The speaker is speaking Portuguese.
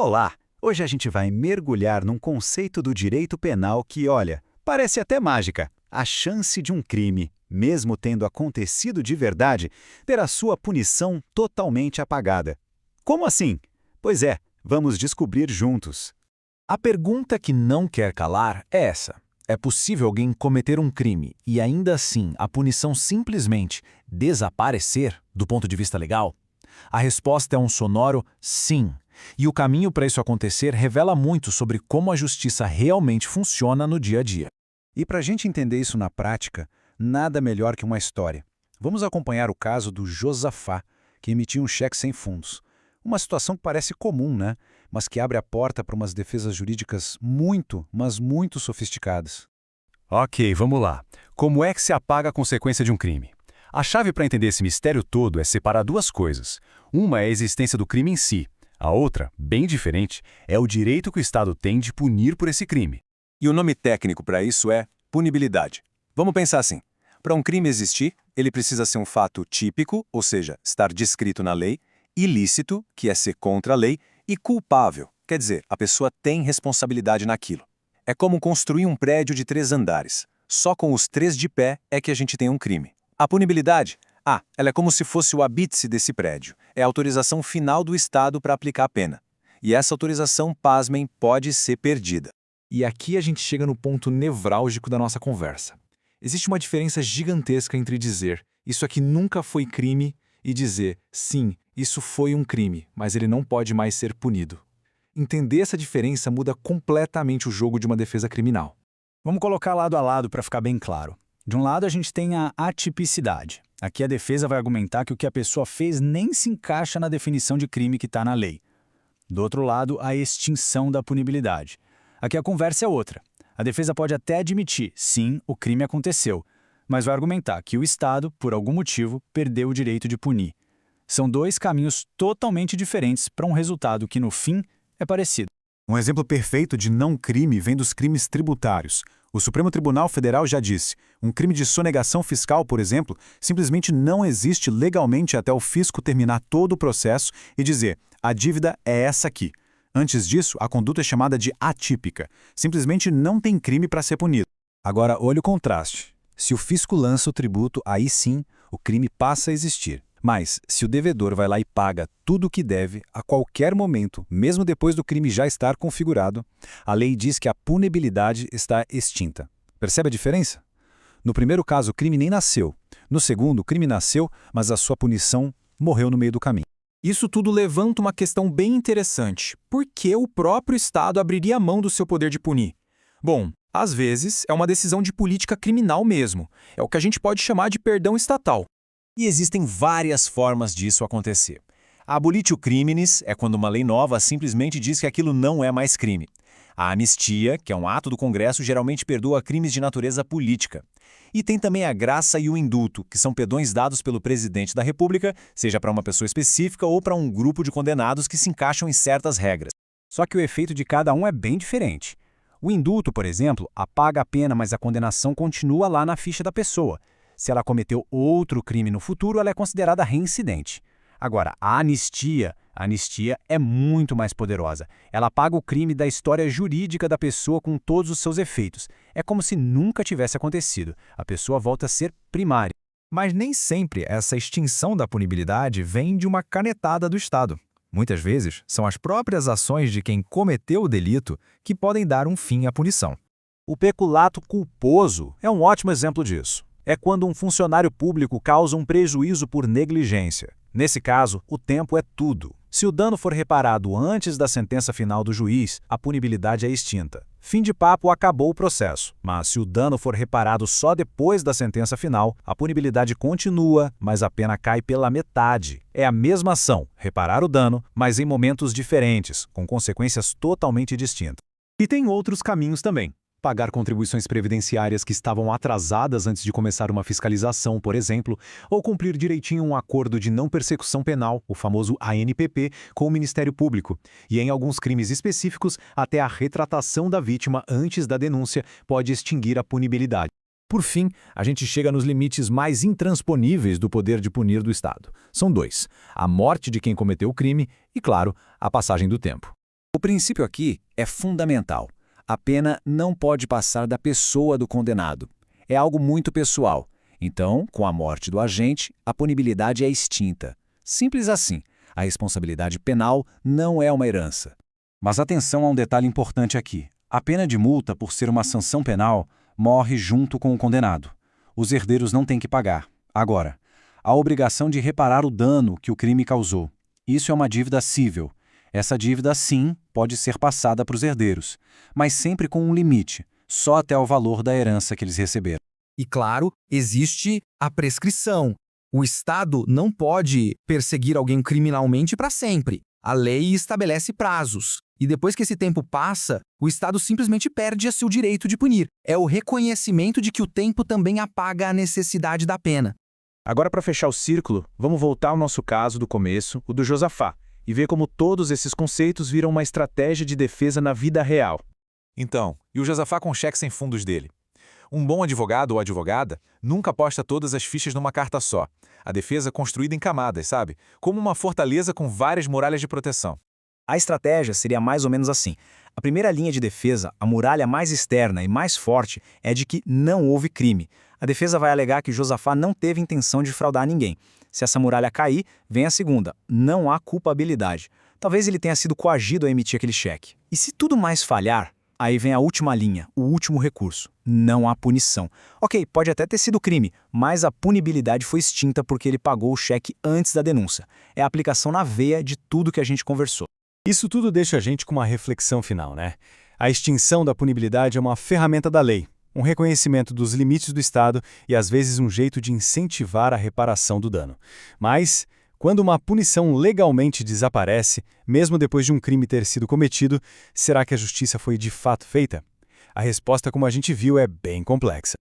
Olá! Hoje a gente vai mergulhar num conceito do direito penal que, olha, parece até mágica. A chance de um crime, mesmo tendo acontecido de verdade, ter a sua punição totalmente apagada. Como assim? Pois é, vamos descobrir juntos. A pergunta que não quer calar é essa. É possível alguém cometer um crime e ainda assim a punição simplesmente desaparecer do ponto de vista legal? A resposta é um sonoro sim. E o caminho para isso acontecer revela muito sobre como a justiça realmente funciona no dia a dia. E para a gente entender isso na prática, nada melhor que uma história. Vamos acompanhar o caso do Josafá, que emitiu um cheque sem fundos. Uma situação que parece comum, né? Mas que abre a porta para umas defesas jurídicas muito, mas muito sofisticadas. Ok, vamos lá. Como é que se apaga a consequência de um crime? A chave para entender esse mistério todo é separar duas coisas. Uma é a existência do crime em si. A outra, bem diferente, é o direito que o Estado tem de punir por esse crime. E o nome técnico para isso é punibilidade. Vamos pensar assim. Para um crime existir, ele precisa ser um fato típico, ou seja, estar descrito na lei, ilícito, que é ser contra a lei, e culpável, quer dizer, a pessoa tem responsabilidade naquilo. É como construir um prédio de 3 andares. Só com os 3 de pé é que a gente tem um crime. A punibilidade? Ela é como se fosse o habite desse prédio. É a autorização final do Estado para aplicar a pena. E essa autorização, pasmem, pode ser perdida. E aqui a gente chega no ponto nevrálgico da nossa conversa. Existe uma diferença gigantesca entre dizer isso aqui nunca foi crime e dizer sim, isso foi um crime, mas ele não pode mais ser punido. Entender essa diferença muda completamente o jogo de uma defesa criminal. Vamos colocar lado a lado para ficar bem claro. De um lado, a gente tem a atipicidade. Aqui a defesa vai argumentar que o que a pessoa fez nem se encaixa na definição de crime que está na lei. Do outro lado, a extinção da punibilidade. Aqui a conversa é outra. A defesa pode até admitir, sim, o crime aconteceu, mas vai argumentar que o Estado, por algum motivo, perdeu o direito de punir. São dois caminhos totalmente diferentes para um resultado que, no fim, é parecido. Um exemplo perfeito de não crime vem dos crimes tributários. O Supremo Tribunal Federal já disse, um crime de sonegação fiscal, por exemplo, simplesmente não existe legalmente até o fisco terminar todo o processo e dizer, a dívida é essa aqui. Antes disso, a conduta é chamada de atípica. Simplesmente não tem crime para ser punido. Agora, olha o contraste. Se o fisco lança o tributo, aí sim, o crime passa a existir. Mas, se o devedor vai lá e paga tudo o que deve, a qualquer momento, mesmo depois do crime já estar configurado, a lei diz que a punibilidade está extinta. Percebe a diferença? No primeiro caso, o crime nem nasceu. No segundo, o crime nasceu, mas a sua punição morreu no meio do caminho. Isso tudo levanta uma questão bem interessante. Por que o próprio Estado abriria mão do seu poder de punir? Bom, às vezes é uma decisão de política criminal mesmo. É o que a gente pode chamar de perdão estatal. E existem várias formas disso acontecer. A abolitio criminis é quando uma lei nova simplesmente diz que aquilo não é mais crime. A anistia, que é um ato do Congresso, geralmente perdoa crimes de natureza política. E tem também a graça e o indulto, que são perdões dados pelo presidente da República, seja para uma pessoa específica ou para um grupo de condenados que se encaixam em certas regras. Só que o efeito de cada um é bem diferente. O indulto, por exemplo, apaga a pena, mas a condenação continua lá na ficha da pessoa. Se ela cometeu outro crime no futuro, ela é considerada reincidente. Agora, a anistia é muito mais poderosa. Ela apaga o crime da história jurídica da pessoa com todos os seus efeitos. É como se nunca tivesse acontecido. A pessoa volta a ser primária. Mas nem sempre essa extinção da punibilidade vem de uma canetada do Estado. Muitas vezes, são as próprias ações de quem cometeu o delito que podem dar um fim à punição. O peculato culposo é um ótimo exemplo disso. É quando um funcionário público causa um prejuízo por negligência. Nesse caso, o tempo é tudo. Se o dano for reparado antes da sentença final do juiz, a punibilidade é extinta. Fim de papo, acabou o processo. Mas se o dano for reparado só depois da sentença final, a punibilidade continua, mas a pena cai pela metade. É a mesma ação, reparar o dano, mas em momentos diferentes, com consequências totalmente distintas. E tem outros caminhos também. Pagar contribuições previdenciárias que estavam atrasadas antes de começar uma fiscalização, por exemplo, ou cumprir direitinho um acordo de não persecução penal, o famoso ANPP, com o Ministério Público. E em alguns crimes específicos, até a retratação da vítima antes da denúncia pode extinguir a punibilidade. Por fim, a gente chega nos limites mais intransponíveis do poder de punir do Estado. São 2: a morte de quem cometeu o crime e, claro, a passagem do tempo. O princípio aqui é fundamental. A pena não pode passar da pessoa do condenado. É algo muito pessoal. Então, com a morte do agente, a punibilidade é extinta. Simples assim. A responsabilidade penal não é uma herança. Mas atenção a um detalhe importante aqui. A pena de multa, por ser uma sanção penal, morre junto com o condenado. Os herdeiros não têm que pagar. Agora, a obrigação de reparar o dano que o crime causou. Isso é uma dívida cível. Essa dívida, sim, pode ser passada para os herdeiros, mas sempre com um limite, só até o valor da herança que eles receberam. E, claro, existe a prescrição. O Estado não pode perseguir alguém criminalmente para sempre. A lei estabelece prazos. E depois que esse tempo passa, o Estado simplesmente perde seu direito de punir. É o reconhecimento de que o tempo também apaga a necessidade da pena. Agora, para fechar o círculo, vamos voltar ao nosso caso do começo, o do Josafá, e ver como todos esses conceitos viram uma estratégia de defesa na vida real. Então, e o Josafá com o cheque sem fundos dele? Um bom advogado ou advogada nunca aposta todas as fichas numa carta só. A defesa é construída em camadas, sabe? Como uma fortaleza com várias muralhas de proteção. A estratégia seria mais ou menos assim. A primeira linha de defesa, a muralha mais externa e mais forte, é de que não houve crime. A defesa vai alegar que Josafá não teve intenção de fraudar ninguém. Se essa muralha cair, vem a segunda, não há culpabilidade. Talvez ele tenha sido coagido a emitir aquele cheque. E se tudo mais falhar, aí vem a última linha, o último recurso. Não há punição. Ok, pode até ter sido crime, mas a punibilidade foi extinta porque ele pagou o cheque antes da denúncia. É a aplicação na veia de tudo que a gente conversou. Isso tudo deixa a gente com uma reflexão final, né? A extinção da punibilidade é uma ferramenta da lei, um reconhecimento dos limites do Estado e, às vezes, um jeito de incentivar a reparação do dano. Mas, quando uma punição legalmente desaparece, mesmo depois de um crime ter sido cometido, será que a justiça foi de fato feita? A resposta, como a gente viu, é bem complexa.